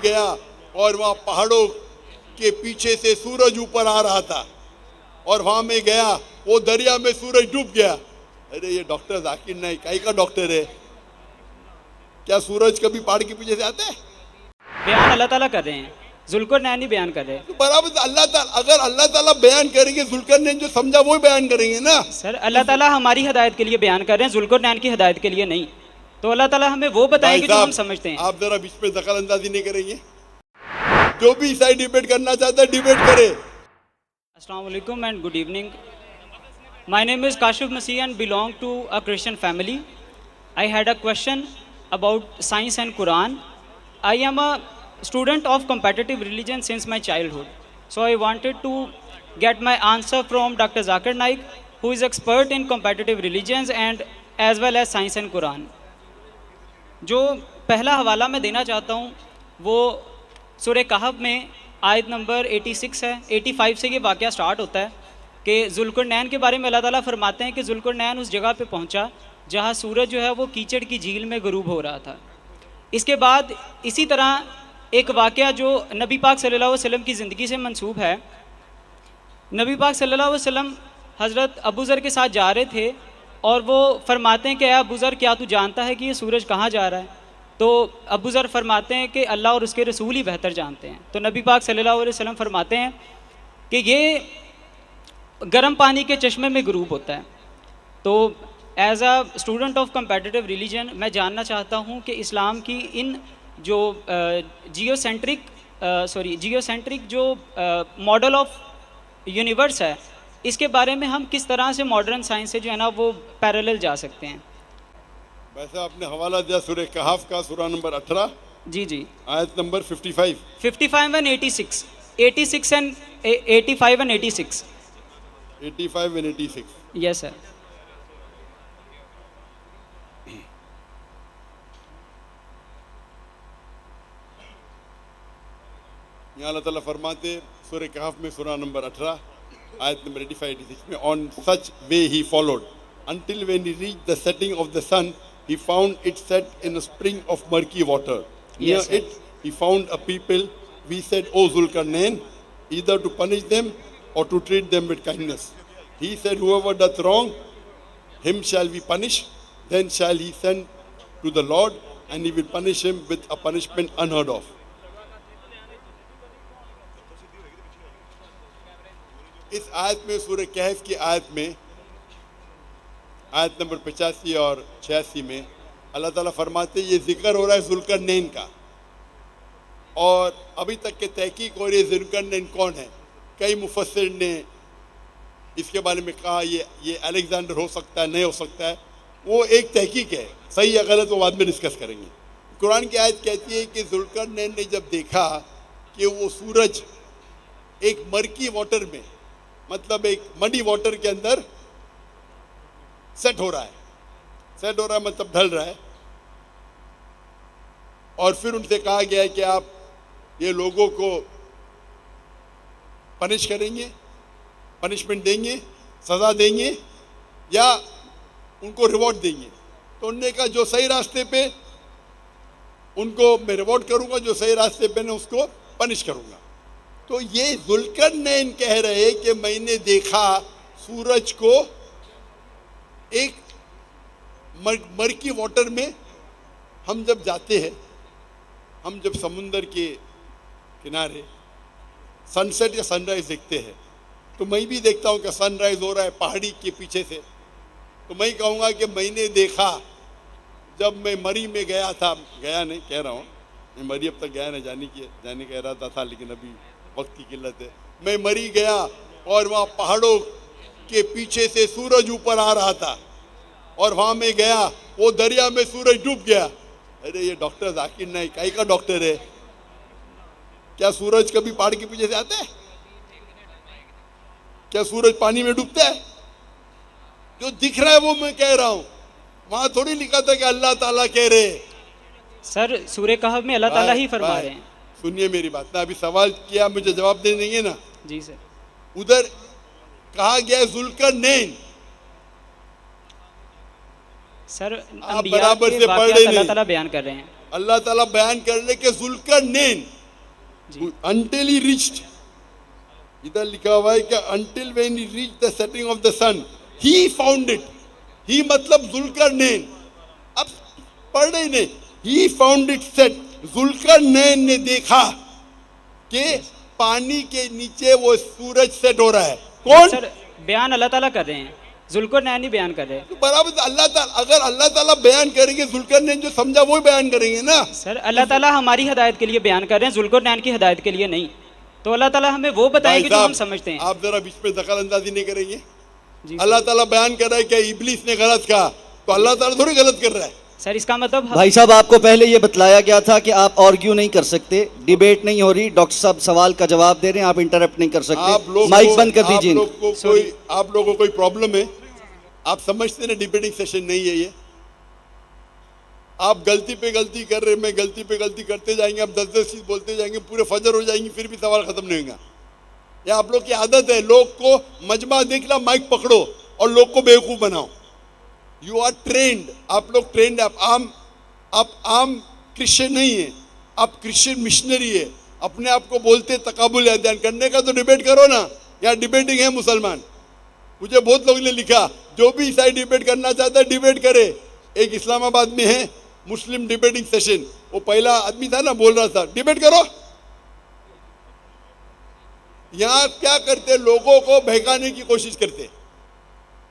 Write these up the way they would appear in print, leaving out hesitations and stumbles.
गया और वहाँ पहाड़ों के पीछे से सूरज ऊपर आ रहा था, और वहाँ में गया, वो दरिया में सूरज डूब गया। अरे ये डॉक्टर जाकिर नाइक काई का डॉक्टर है? क्या सूरज कभी पहाड़ के पीछे से आता है? बयान अल्लाह ताला कर रहे हैं, जुल्करनैन ही बयान कर रहे हैं। तो बराबर अल्लाह ताला, अगर अल्लाह ताला बयान करेंगे, जुल्करनैन जो समझा वो बयान करेंगे ना। सर अल्लाह ताला हमारी हिदायत के लिए बयान कर रहे हैं, जुल्करनैन की हिदायत के लिए नहीं। तो अल्लाह ताला हमें वो बताएंगे जो हम समझते हैं। आप जरा बीच में दखल अंदाजी नहीं करेंगे। जो भी साइड डिबेट करना चाहता है डिबेट करे। अस्सलाम वालेकुम and good evening. My name is Kashif Masih and belong to a Christian family. I had a question about science and Quran. I am a student of competitive religion since my childhood. So I wanted to get my answer from Dr. Zakir Naik, who is expert in competitive religions and as well as science and Quran. जो पहला हवाला मैं देना चाहता हूँ वो सूरह कहफ में आयत नंबर 86 है। 85 से ये वाक़या स्टार्ट होता है कि जुल्करनैन के बारे में अल्लाह ताला फरमाते हैं कि जुल्करनैन उस जगह पे पहुंचा जहां सूरज जो है वो कीचड़ की झील में गरूब हो रहा था। इसके बाद इसी तरह एक वाक़या जो नबी पाक सल्लल्लाहु अलैहि वसल्लम की ज़िंदगी से मंसूब है। नबी पाक सल्लल्लाहु अलैहि वसल्लम हज़रत अबू ज़र के साथ जा रहे थे और वो फरमाते हैं कि अबू ज़र क्या तू जानता है कि ये सूरज कहाँ जा रहा है? तो अबू ज़र फरमाते हैं कि अल्लाह और उसके रसूल ही बेहतर जानते हैं। तो नबी पाक सल्लल्लाहु अलैहि वसल्लम फरमाते हैं कि ये गर्म पानी के चश्मे में गरूब होता है। तो as a student of competitive religion मैं जानना चाहता हूँ कि इस्लाम की इन जो जियोसेंट्रिक जो मॉडल ऑफ यूनिवर्स है, इसके बारे में हम किस तरह से मॉडर्न साइंस से जो है ना वो पैरेलल जा सकते हैं। वैसे आपने हवाला दिया सूरह कहफ का, सूरा नंबर 18 जी जी, आयत number 55 and 86 and 85 and 86 85 and 86। Yes sir. यहाँ अल्लाह ताला फरमाते सूरह कहफ में सूरा नंबर 18 आयत नंबर 85-86 में, on such way he followed until when he reached the setting of the sun he found it set in a spring of murky water. Near Yes, sir. it he found a people. We said, O Zulkarnain, either to punish them or to treat them with kindness. He said, whoever doth wrong, him shall we punish. Then shall he send to the Lord, and he will punish him with a punishment unheard of. इस आयत में, सूरह कहफ की आयत में, आयत number 85 और 86 में अल्लाह ताला फरमाते ये जिक्र हो रहा है जुल्करनैन का। और अभी तक के तहकीक और ये जुल्करनैन कौन है, कई मुफस्सिर ने इसके बारे में कहा ये अलेक्जेंडर हो सकता है, नहीं हो सकता है, वो एक तहकीक है, सही या गलत वो बाद में डिस्कस करेंगे। कुरान की आयत कहती है कि जुल्करनैन ने जब देखा कि वो सूरज एक मर्की वाटर में, मतलब एक मडी वाटर के अंदर सेट हो रहा है मतलब ढल रहा है, और फिर उनसे कहा गया है कि आप ये लोगों को पनिश करेंगे, पनिशमेंट देंगे, सज़ा देंगे या उनको रिवॉर्ड देंगे। तो उन्होंने कहा जो सही रास्ते पे उनको मैं रिवॉर्ड करूंगा, जो सही रास्ते पे ना उसको पनिश करूंगा। तो ये जुल्करनैन कह रहे कि मैंने देखा सूरज को एक मर्की वाटर में। हम जब जाते हैं, हम जब समुंदर के किनारे सनसेट या सनराइज देखते हैं, तो मैं भी देखता हूँ कि सनराइज हो रहा है पहाड़ी के पीछे से। तो मैं कहूँगा कि मैंने देखा जब मैं मरी में गया था, गया नहीं कह रहा हूँ, मैं मरी अब तक गया नहीं, जाने का इरादा था लेकिन अभी वक्त की किल्लत है। मैं मरी गया और वहाँ पहाड़ों के पीछे से सूरज ऊपर आ रहा था, और वहाँ में गया, वो दरिया में सूरज डूब गया। अरे ये डॉक्टर जाकिर नाइक काई का डॉक्टर है? क्या सूरज कभी पहाड़ के पीछे से आता है? क्या सूरज पानी में डूबता है? जो दिख रहा है वो मैं कह रहा हूँ, वहां थोड़ी लिखा था कि अल्लाह ताला कह रहे। सर सूरह कहफ में अल्लाह ताला ही फरमा रहे हैं। सुनिए मेरी बात ना, अभी सवाल किया, मुझे जवाब दे देंगे ना? जी सर। उधर कहा गया जुल्करनैन, सर आप बराबर से पढ़ रहे अल्लाह ताला बयान कर रहे हैं। अल्लाह ताला बयान कर रहे कि जुल्करनैन जी। until he reached, इधर लिखा हुआ है कि until when he reached the setting of the sun, he found it. He मतलब जुल्करनैन, अब पढ़ रहे नहीं, he found it set. Zulqarnain ने देखा कि पानी के नीचे वो सूरज सेट हो रहा है। कौन? सर बयान अल्लाह ताला कर रहे हैं, जुल्करनैन ही बयान कर रहे हैं। तो बराबर अल्लाह ताला, अगर अल्लाह ताला बयान करेंगे, जुल्करनैन जो समझा वो बयान करेंगे ना। सर अल्लाह ताला हमारी हिदायत के लिए बयान कर रहे हैं, जुल्करनैन की हिदायत के लिए नहीं। तो अल्लाह ताला हमें वो बताएंगे जो भाई हम साहब, समझते हैं। आप जरा बीच में दखल अंदाजी नहीं करेंगे। जी अल्लाह ताला बयान कर रहा है कि इब्लीस ने गलत कहा, तो अल्लाह ताला थोड़ी गलत कर रहा है। सर इसका मतलब भाई साहब, आपको पहले ये बतलाया गया था कि आप आर्ग्यू नहीं कर सकते, डिबेट नहीं हो रही, डॉक्टर साहब सवाल का जवाब दे रहे हैं, आप इंटरप्ट नहीं कर आप सकते। लोग माइक बंद कर दीजिए। आप लोगों को कोई प्रॉब्लम है? आप समझते ना डिबेटिंग सेशन नहीं है ये। आप गलती पे गलती कर रहे, मैं गलती पे गलती करते जाएंगे, आप 10-10 चीज बोलते जाएंगे, पूरे फजर हो जाएंगे, फिर भी सवाल खत्म नहीं होगा। ये आप लोग की आदत है, लोग को मजमा देखना, माइक पकड़ो और लोग को बेवकूफ बनाओ। यू आर ट्रेंड, आप लोग ट्रेंड, आप आम क्रिश्चियन नहीं है, आप क्रिश्चियन मिशनरी है। अपने आप को बोलते तकाबुल अध्ययन करने का तो डिबेट करो ना। यहाँ डिबेटिंग है मुसलमान। मुझे बहुत लोगों ने लिखा, जो भी ईसाई डिबेट करना चाहता है डिबेट करे। एक इस्लामाबाद में है मुस्लिम डिबेटिंग सेशन, वो पहला आदमी था ना, बोल रहा था डिबेट करो। यहाँ क्या करते, लोगों को बहकाने की कोशिश करते।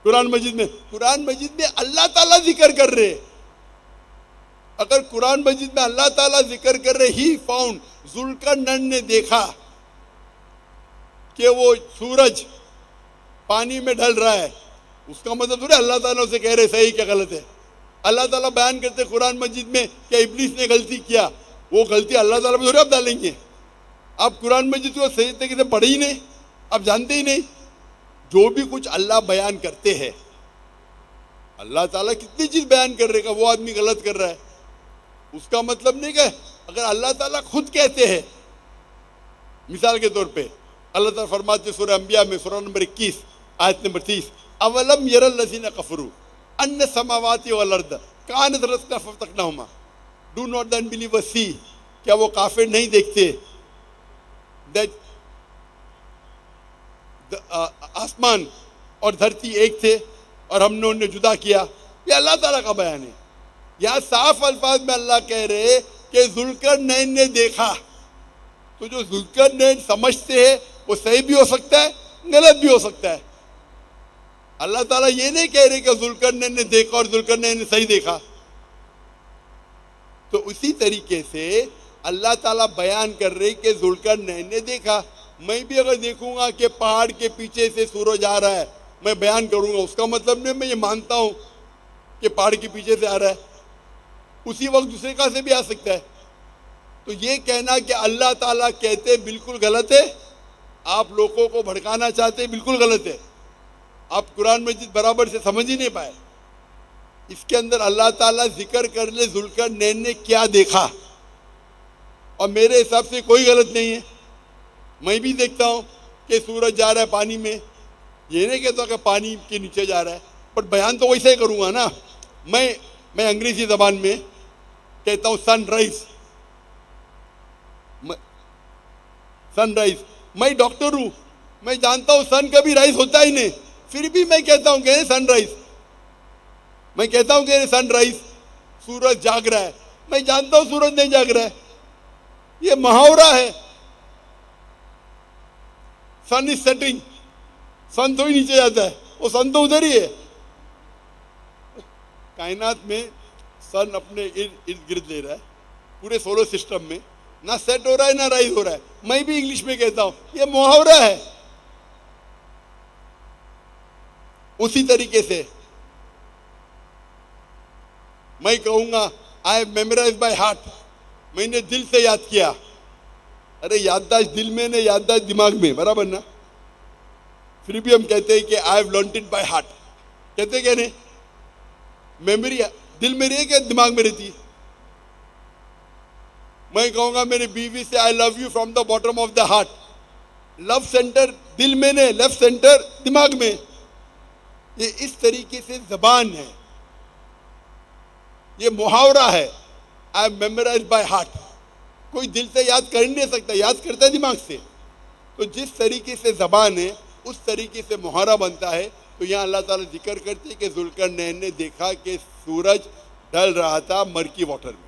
कुरान मजीद में अल्लाह ताला जिक्र कर रहे। अगर कुरान मजीद में अल्लाह ताला जिक्र कर रहे, ही फाउंड, जुल्करनैन ने देखा कि वो सूरज पानी में ढल रहा है, उसका मतलब थोड़ी अल्लाह ताला उसे कह रहे सही क्या गलत है। अल्लाह ताला बयान करते कुरान मजीद में कि इब्लीस ने गलती किया, वो गलती अल्लाह ताला पे थोड़ी आप डालेंगे। आप कुरान मजीद को सही तरीके से पढ़े ही नहीं, आप जानते ही नहीं। जो भी कुछ अल्लाह बयान करते हैं, अल्लाह ताला कितनी चीज बयान कर रहे का, वो आदमी गलत कर रहा है, उसका मतलब नहीं कि अगर अल्लाह ताला खुद कहते हैं, मिसाल के तौर पे अल्लाह ताला फरमाते सूरह अंबिया में सूरह नंबर 21 आयत नंबर 30, अवलम यरल लज़ीना कफरू अन्न समावाति वल अर्द कानत रत्का फतकनाहुमा, डू नॉट द अनबिलीवर सी, क्या वो काफिर नहीं देखते दैट आसमान और धरती एक थे और हमने उन्हें जुदा किया। ये अल्लाह ताला का बयान है। यहाँ साफ अल्फाज में अल्लाह कह रहे कि जुल्करनैन ने देखा। तो जो जुल्करनैन समझते हैं वो सही भी हो सकता है, गलत भी हो सकता है। अल्लाह ताला ये नहीं कह रहे कि जुल्करनैन ने देखा और जुल्करनैन ने सही देखा। तो उसी तरीके से अल्लाह ताला बयान कर रहे कि जुल्करनैन ने देखा। मैं भी अगर देखूंगा कि पहाड़ के पीछे से सूरज आ रहा है, मैं बयान करूंगा, उसका मतलब नहीं मैं ये मानता हूं कि पहाड़ के पीछे से आ रहा है, उसी वक्त दूसरे का से भी आ सकता है। तो ये कहना कि अल्लाह ताला कहते बिल्कुल गलत है, आप लोगों को भड़काना चाहते बिल्कुल गलत है। आप कुरान मजीद बराबर से समझ ही नहीं पाए। इसके अंदर अल्लाह ताला जिक्र कर ले जुल्करनैन ने क्या देखा, और मेरे हिसाब से कोई गलत नहीं है। मैं भी देखता हूँ कि सूरज जा रहा है पानी में, ये नहीं कहता कि पानी के नीचे जा रहा है, बट बयान तो वैसे ही करूँगा ना। मैं अंग्रेजी जबान में कहता हूँ सनराइज, सनराइज। मैं डॉक्टर हूँ, मैं जानता हूँ सन कभी राइज होता ही नहीं, फिर भी मैं कहता हूँ कि सनराइज। मैं कहता हूँ कि सनराइज, सूरज जाग रहा है, मैं जानता हूँ सूरज नहीं जाग रहा है, ये मुहावरा है। सन इज सेटिंग, सन तो ही नीचे जाता है, वो सन तो उधर ही है। कायनात में सन अपने इर्द गिर्द ले रहा है, पूरे सोलर सिस्टम में ना सेट हो रहा है ना राइज हो रहा है। मैं भी इंग्लिश में कहता हूं ये मुहावरा है। उसी तरीके से मैं कहूंगा आई मेमोराइज बाय हार्ट, मैंने दिल से याद किया। अरे याददाश्त दिल में ने याददाश्त दिमाग में, बराबर ना। फिर भी हम कहते हैं कि I have learned it by heart, कहते क्या नहीं, मेमोरी दिल में रही है क्या दिमाग में रहती है। मैं कहूंगा मेरी बीवी से I love you from the bottom of the heart, love centre दिल में ने, लेफ्ट सेंटर दिमाग में। ये इस तरीके से जबान है, ये मुहावरा है। आई मेमोराइज बाय हार्ट। कोई दिल से याद कर ही नहीं सकता, याद करता है दिमाग से। तो जिस तरीके से ज़बान है उस तरीके से मुहारा बनता है। तो यहाँ अल्लाह ताला जिक्र करते हैं कि जुल्करनैन ने देखा कि सूरज ढल रहा था मरकी वाटर में।